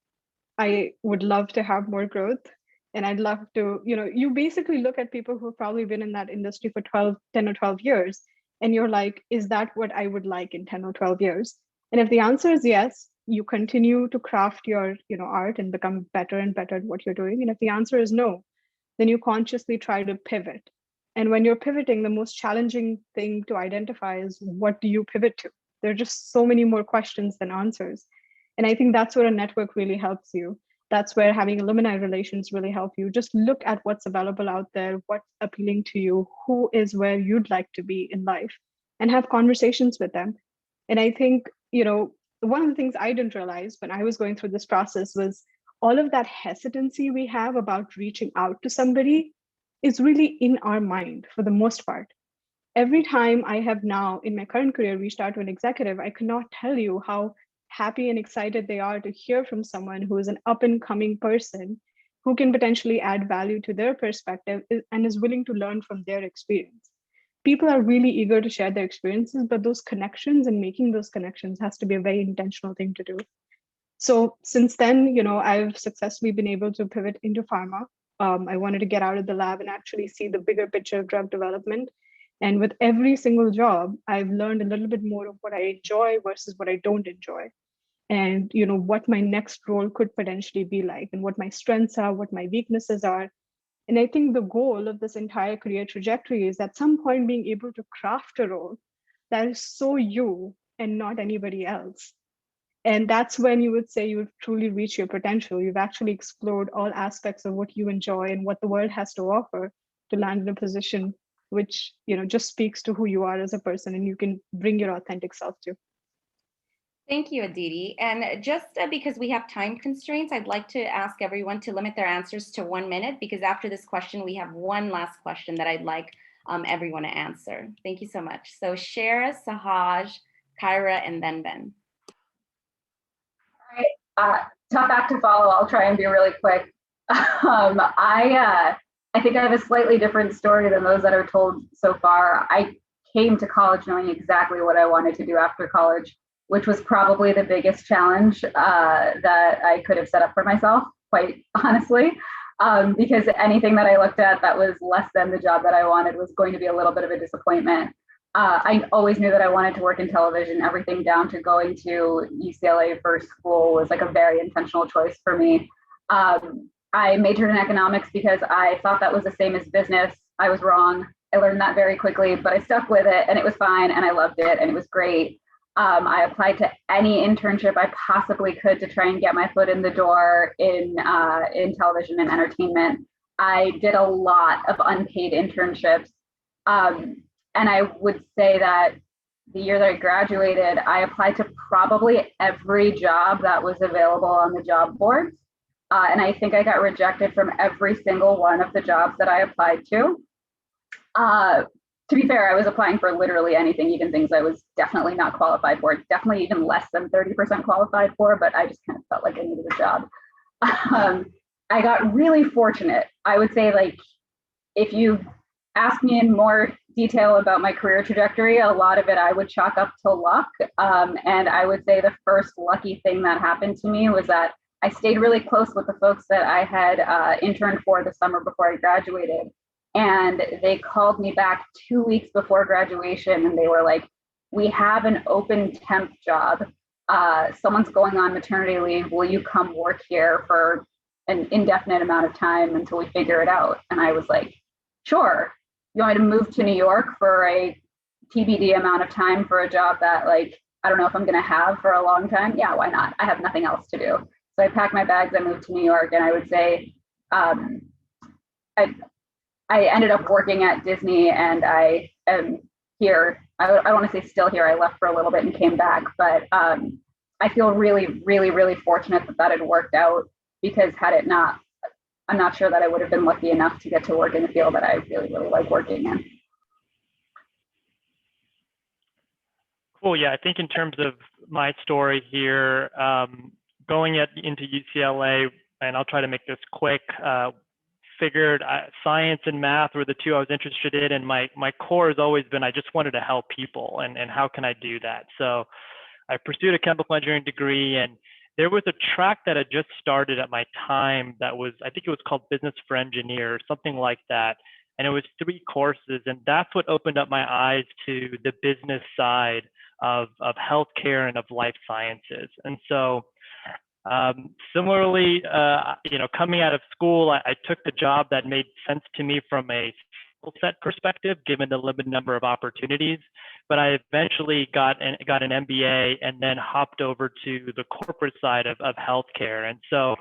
I would love to have more growth. And I'd love to, you basically look at people who've probably been in that industry for 10 or 12 years. And you're like, is that what I would like in 10 or 12 years? And if the answer is yes, you continue to craft your art and become better and better at what you're doing. And if the answer is no, then you consciously try to pivot. And when you're pivoting, the most challenging thing to identify is, what do you pivot to? There are just so many more questions than answers. And I think that's where a network really helps you. That's where having alumni relations really help you. Just look at what's available out there, what's appealing to you, who is where you'd like to be in life, and have conversations with them. And I think, one of the things I didn't realize when I was going through this process was all of that hesitancy we have about reaching out to somebody is really in our mind for the most part. Every time I have now in my current career reached out to an executive, I cannot tell you how happy and excited they are to hear from someone who is an up and coming person who can potentially add value to their perspective and is willing to learn from their experience. People are really eager to share their experiences, but those connections and making those connections has to be a very intentional thing to do. So since then, I've successfully been able to pivot into pharma. I wanted to get out of the lab and actually see the bigger picture of drug development. And with every single job, I've learned a little bit more of what I enjoy versus what I don't enjoy. And what my next role could potentially be like, and what my strengths are, what my weaknesses are. And I think the goal of this entire career trajectory is at some point being able to craft a role that is so you and not anybody else. And that's when you would say you've truly reached your potential. You've actually explored all aspects of what you enjoy and what the world has to offer to land in a position which just speaks to who you are as a person and you can bring your authentic self to. Thank you, Aditi. And just because we have time constraints, I'd like to ask everyone to limit their answers to 1 minute, because after this question, we have one last question that I'd like everyone to answer. Thank you so much. So Chara, Sahaj, Kyra, and then Ben. All right, tough act to follow. I'll try and be really quick. I think I have a slightly different story than those that are told so far. I came to college knowing exactly what I wanted to do after college, which was probably the biggest challenge that I could have set up for myself, quite honestly, because anything that I looked at that was less than the job that I wanted was going to be a little bit of a disappointment. I always knew that I wanted to work in television. Everything down to going to UCLA for school was like a very intentional choice for me. I majored in economics because I thought that was the same as business. I was wrong. I learned that very quickly, but I stuck with it and it was fine and I loved it and it was great. I applied to any internship I possibly could to try and get my foot in the door in television and entertainment. I did a lot of unpaid internships. And I would say that the year that I graduated, I applied to probably every job that was available on the job boards. And I think I got rejected from every single one of the jobs that I applied to. To be fair, I was applying for literally anything, even things I was definitely not qualified for, definitely even less than 30% qualified for, but I just kind of felt like I needed a job. I got really fortunate. I would say, like, if you ask me in more detail about my career trajectory, a lot of it I would chalk up to luck. And I would say the first lucky thing that happened to me was that I stayed really close with the folks that I had interned for the summer before I graduated. And they called me back 2 weeks before graduation and they were like, we have an open temp job. Someone's going on maternity leave. Will you come work here for an indefinite amount of time until we figure it out? And I was like, sure. You want me to move to New York for a TBD amount of time for a job that, like, I don't know if I'm going to have for a long time? Yeah, why not? I have nothing else to do. So I packed my bags, I moved to New York, and I would say I ended up working at Disney, and I am here. I want to say still here. I left for a little bit and came back, but I feel really, really, really fortunate that had worked out, because had it not, I'm not sure that I would have been lucky enough to get to work in the field that I really, really like working in. Cool. Yeah, I think in terms of my story here, going into UCLA, and I'll try to make this quick, figured science and math were the two I was interested in, and my core has always been I just wanted to help people, and how can I do that? So I pursued a chemical engineering degree, and there was a track that had just started at my time that was, I think it was called Business for Engineers, something like that. And it was 3 courses, and that's what opened up my eyes to the business side of healthcare and of life sciences. And so similarly, coming out of school, I took the job that made sense to me from a skill set perspective, given the limited number of opportunities. But I eventually got an MBA and then hopped over to the corporate side of healthcare. And so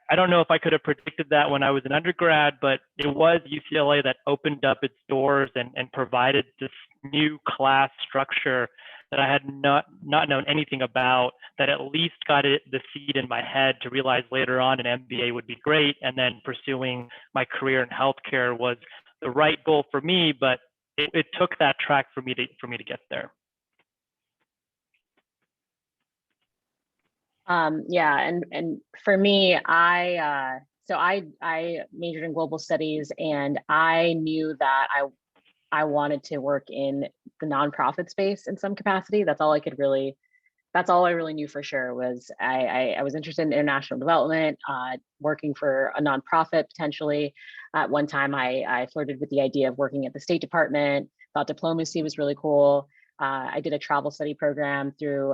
I don't know if I could have predicted that when I was an undergrad, but it was UCLA that opened up its doors and provided this new class structure that I had not known anything about, that at least got the seed in my head to realize later on an MBA would be great. And then pursuing my career in healthcare was the right goal for me, but it took that track for me to get there. Yeah, and for me, I majored in global studies, and I knew that I wanted to work in the nonprofit space in some capacity. That's all I really knew for sure. Was I was interested in international development, working for a nonprofit potentially. At one time, I flirted with the idea of working at the State Department. Thought diplomacy was really cool. I did a travel study program through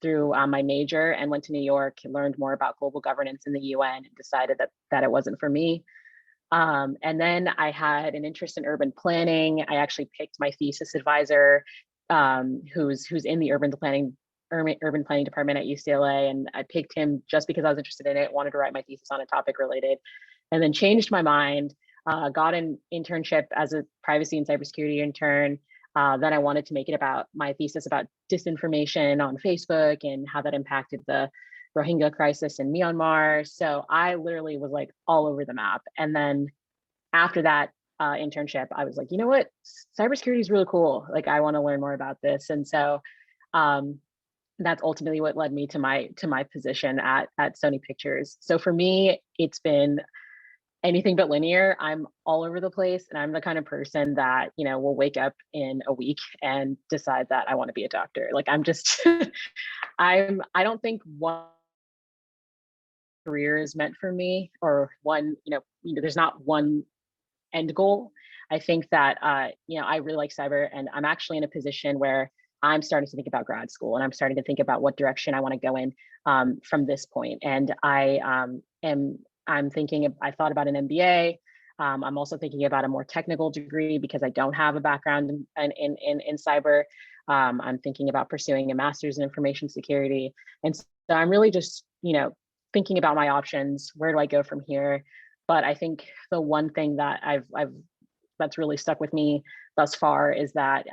my major and went to New York, learned more about global governance in the UN, and decided that it wasn't for me. And then I had an interest in urban planning. I actually picked my thesis advisor, who's in the urban planning department at UCLA, and I picked him just because I was interested in it, wanted to write my thesis on a topic related, and then changed my mind, got an internship as a privacy and cybersecurity intern. Then I wanted to make it about my thesis about disinformation on Facebook and how that impacted the Rohingya crisis in Myanmar. So I literally was like all over the map. And then after that internship, I was like, you know what, cybersecurity is really cool. Like, I want to learn more about this. And so that's ultimately what led me to my position at Sony Pictures. So for me, it's been anything but linear. I'm all over the place, and I'm the kind of person that, will wake up in a week and decide that I want to be a doctor. Like, I'm just, I don't think one career is meant for me, or one, there's not one end goal. I think that, I really like cyber, and I'm actually in a position where I'm starting to think about grad school, and I'm starting to think about what direction I want to go in from this point. And I thought about an MBA. I'm also thinking about a more technical degree because I don't have a background in cyber. I'm thinking about pursuing a master's in information security. And so I'm really just, thinking about my options. Where do I go from here? But I think the one thing that that's really stuck with me thus far is that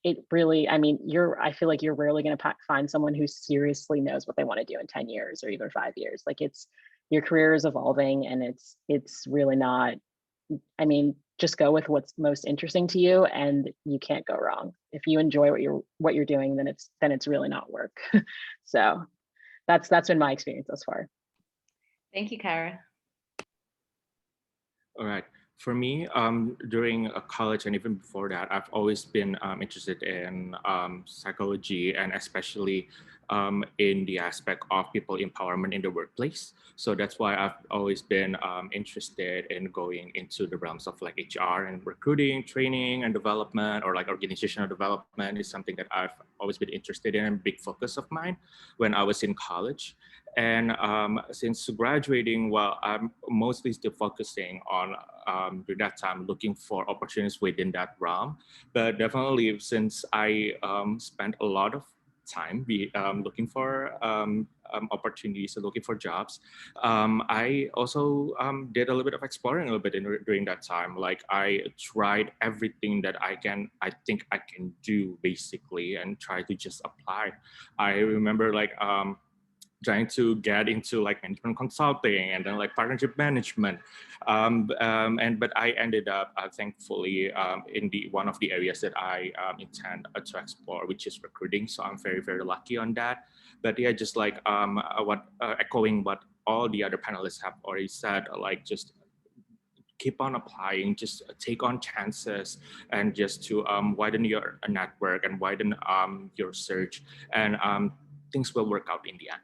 it really, I mean, I feel like you're rarely going to find someone who seriously knows what they want to do in 10 years or even 5 years. Like your career is evolving, and it's really not, I mean, just go with what's most interesting to you, and you can't go wrong. If you enjoy what you're doing, then it's really not work. So that's been my experience thus far. Thank you, Kyra. All right. For me, during college and even before that, I've always been interested in psychology, and especially in the aspect of people empowerment in the workplace. So that's why I've always been interested in going into the realms of like HR and recruiting, training and development, or like organizational development is something that I've always been interested in, and a big focus of mine when I was in college. And since graduating, well, I'm mostly still focusing on during that time looking for opportunities within that realm. But definitely, since I spent a lot of time looking for opportunities, looking for jobs, I also did a little bit of exploring a little bit during that time. Like I tried everything that I think I can do basically, and try to just apply. I remember like trying to get into like management consulting and then like partnership management, but I ended up thankfully in one of the areas that I intend to explore, which is recruiting. So I'm very, very lucky on that. But yeah, just like echoing what all the other panelists have already said, like just keep on applying, just take on chances, and just to widen your network and widen your search, and things will work out in the end.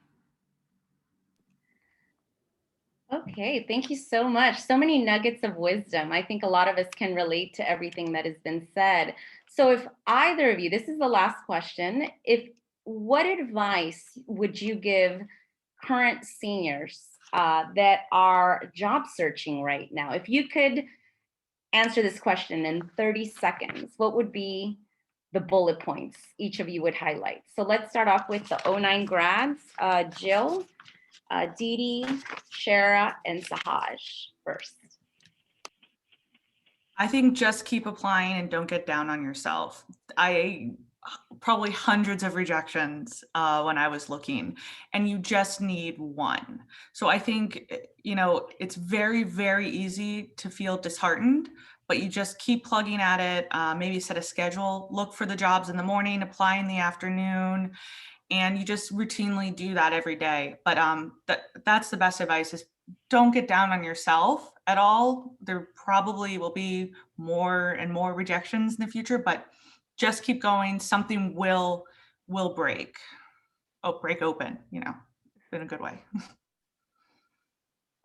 Okay, thank you so much. So many nuggets of wisdom. I think a lot of us can relate to everything that has been said. So if either of you, this is the last question, what advice would you give current seniors that are job searching right now? If you could answer this question in 30 seconds, what would be the bullet points each of you would highlight? So let's start off with the 09 grads, Jill, Aditi, Chara, and Sahaj first. I think just keep applying and don't get down on yourself. I probably hundreds of rejections when I was looking, and you just need one. So I think, it's very, very easy to feel disheartened, but you just keep plugging at it. Maybe set a schedule, look for the jobs in the morning, apply in the afternoon, and you just routinely do that every day. But that's the best advice, is don't get down on yourself at all. There probably will be more and more rejections in the future, but just keep going. Something will break open, in a good way.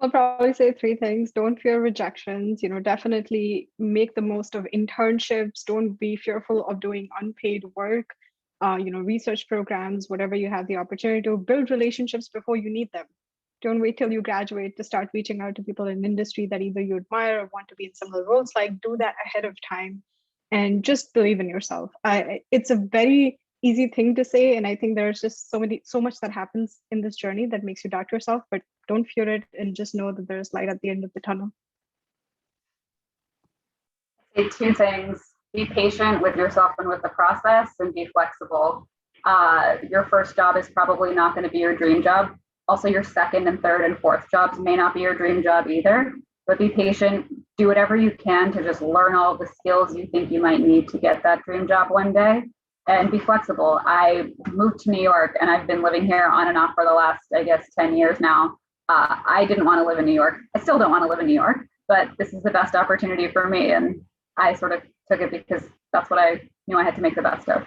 I'll probably say 3 things. Don't fear rejections. Definitely make the most of internships. Don't be fearful of doing unpaid work. Research programs, whatever you have the opportunity to. Build relationships before you need them. Don't wait till you graduate to start reaching out to people in industry that either you admire or want to be in similar roles. Like, do that ahead of time, and just believe in yourself. It's a very easy thing to say, and I think there's just so much that happens in this journey that makes you doubt yourself, but don't fear it, and just know that there's light at the end of the tunnel. Say 2 things. Be patient with yourself and with the process, and be flexible. Your first job is probably not going to be your dream job. Also, your second and third and fourth jobs may not be your dream job either, but be patient. Do whatever you can to just learn all the skills you think you might need to get that dream job one day, and be flexible. I moved to New York, and I've been living here on and off for the last, 10 years now. I didn't want to live in New York. I still don't want to live in New York, but this is the best opportunity for me. And I sort of took it because that's what I knew I had to make the best of.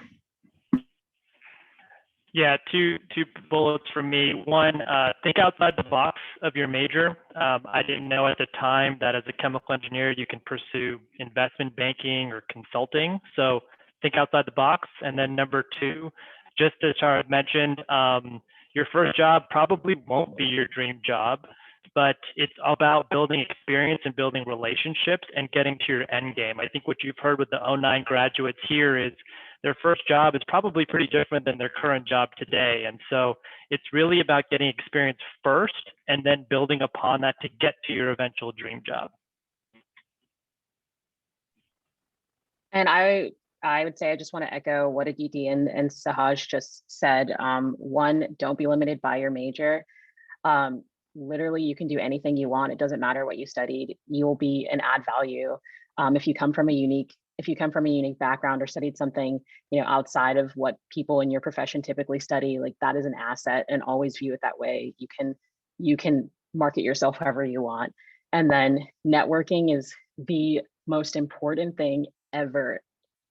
Yeah, two bullets from me. One, think outside the box of your major. I didn't know at the time that as a chemical engineer, you can pursue investment banking or consulting. So think outside the box. And then number 2, just as Chara mentioned, your first job probably won't be your dream job, but it's about building experience and building relationships and getting to your end game. I think what you've heard with the 09 graduates here is their first job is probably pretty different than their current job today. And so it's really about getting experience first and then building upon that to get to your eventual dream job. And I would say I just want to echo what Aditi and Sahaj just said. One, don't be limited by your major. Literally, you can do anything you want. It doesn't matter what you studied. You will be an add value. If you come from a unique background or studied something, outside of what people in your profession typically study, like that is an asset, and always view it that way. You can market yourself however you want. And then networking is the most important thing ever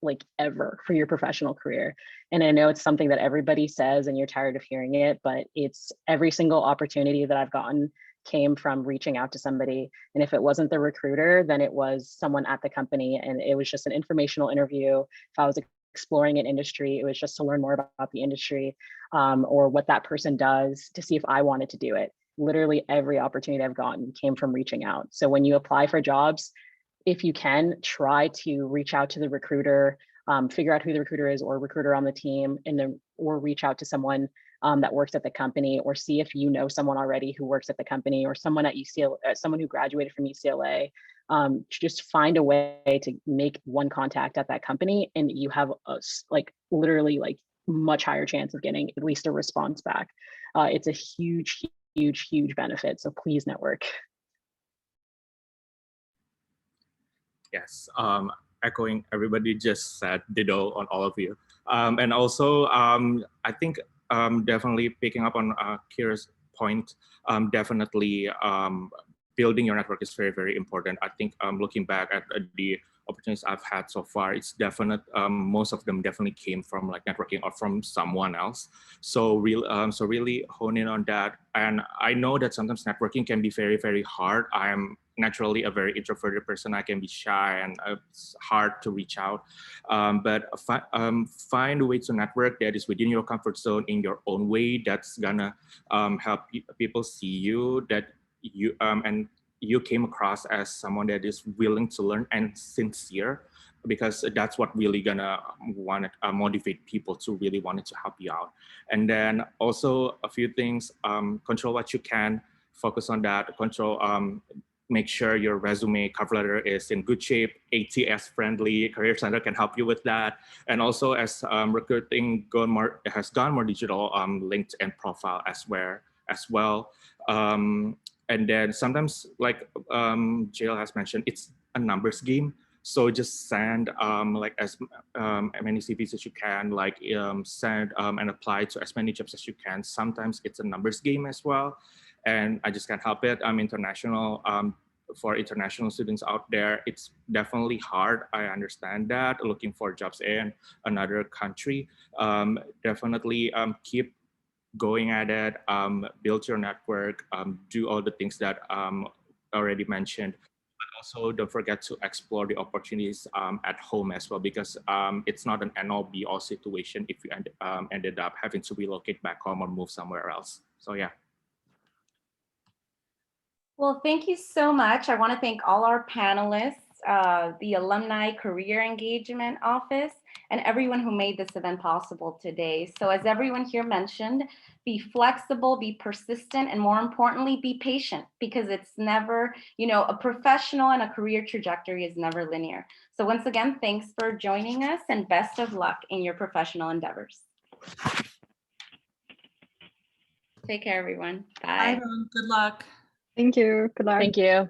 for your professional career. And I know it's something that everybody says and you're tired of hearing it, but it's every single opportunity that I've gotten came from reaching out to somebody. And if it wasn't the recruiter, then it was someone at the company, and it was just an informational interview. If I was exploring an industry, it was just to learn more about the industry, or what that person does, to see if I wanted to do it. Literally every opportunity I've gotten came from reaching out. So when you apply for jobs, if you can, try to reach out to the recruiter, figure out who the recruiter is or recruiter on the team, and then or reach out to someone that works at the company, or see if you know someone already who works at the company, or someone at UCLA, someone who graduated from UCLA. Just find a way to make one contact at that company, and you have literally much higher chance of getting at least a response back. It's a huge benefit. So please network. Yes, echoing everybody just said, ditto on all of you. And also, I think definitely picking up on Kyra's point, definitely building your network is very, very important. I think looking back at the opportunities I've had so far, it's definite. Most of them definitely came from networking or from someone else. So really hone in on that. And I know that sometimes networking can be very, very hard. I am naturally a very introverted person. I can be shy and it's hard to reach out. But find a way to network that is within your comfort zone in your own way. That's gonna help people see you, that you and you came across as someone that is willing to learn and sincere, because that's what really gonna motivate people to really want to help you out. And then also a few things, control what you can, focus on that, make sure your resume cover letter is in good shape, ATS friendly, Career Center can help you with that. And also as recruiting has gone more digital, LinkedIn profile as well. And then sometimes, like Jill has mentioned, it's a numbers game. So just send as many CVs as you can, send and apply to as many jobs as you can. Sometimes it's a numbers game as well. And I just can't help it. I'm international. For international students out there, it's definitely hard. I understand that, looking for jobs in another country. Definitely keep going at it, build your network, do all the things that already mentioned. But also don't forget to explore the opportunities at home as well, because it's not an end all be all situation if you ended up having to relocate back home or move somewhere else. So yeah. Well, thank you so much. I want to thank all our panelists, the Alumni Career Engagement Office, and everyone who made this event possible today. So as everyone here mentioned, be flexible, be persistent, and more importantly, be patient, because it's never, a professional and a career trajectory is never linear. So once again, thanks for joining us and best of luck in your professional endeavors. Take care, everyone. Bye. Bye, everyone. Good luck. Thank you. Good luck. Thank you.